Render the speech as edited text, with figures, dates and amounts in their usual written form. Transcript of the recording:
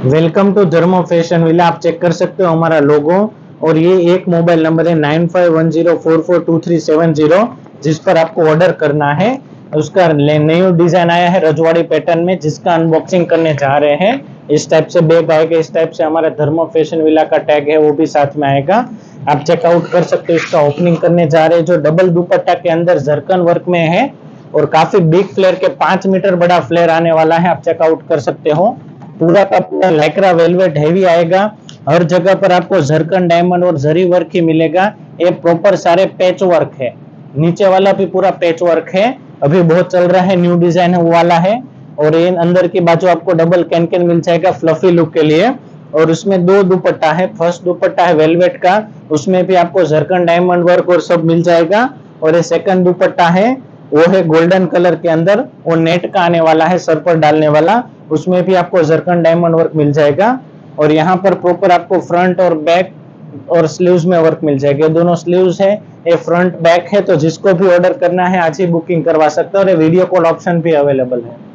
Welcome to धर्मो fashion villa. आप check कर सकते हो हमारा लोगो और ये एक मोबाइल नंबर है 9510442370 जिस पर आपको ऑर्डर करना है। उसका न्यू डिजाइन आया है रजवाड़ी पैटर्न में, जिसका अनबॉक्सिंग करने जा रहे हैं। इस टाइप से बैग आएगा, इस टाइप से हमारा धर्मो फैशन विला का टैग है वो भी साथ में आएगा। आप चेकआउट कर सकते हो। इसका ओपनिंग करने जा रहे हैं जो डबल दुपट्टा के अंदर जरकन वर्क में है और काफी बिग फ्लेयर के 5 मीटर बड़ा फ्लेयर आने वाला है। आप चेकआउट कर सकते हो। पूरा का पूरा लाइक्रा वेलवेट हैवी आएगा। हर जगह पर आपको जरकन डायमंड और जरी वर्क ही मिलेगा। ये प्रॉपर सारे पैच वर्क है। नीचे वाला भी पूरा पैच वर्क है, अभी बहुत चल रहा है, न्यू डिजाइन है वो वाला है। और ये अंदर की बाजू आपको डबल कैन मिल जाएगा फ्लफी लुक के लिए। और उसमें दो दुपट्टा है। फर्स्ट दुपट्टा है वेलवेट का, उसमें भी आपको जरकन डायमंड वर्क और सब मिल जाएगा। और ये सेकंड दुपट्टा है वो है गोल्डन कलर के अंदर, वो नेट का आने वाला है, सर पर डालने वाला। उसमें भी आपको जरकन डायमंड वर्क मिल जाएगा। और यहाँ पर प्रॉपर आपको फ्रंट और बैक और स्लीव्स में वर्क मिल जाएगा। दोनों स्लीव्स है, ये फ्रंट बैक है। तो जिसको भी ऑर्डर करना है आज ही बुकिंग करवा सकते हो और वीडियो कॉल ऑप्शन भी अवेलेबल है।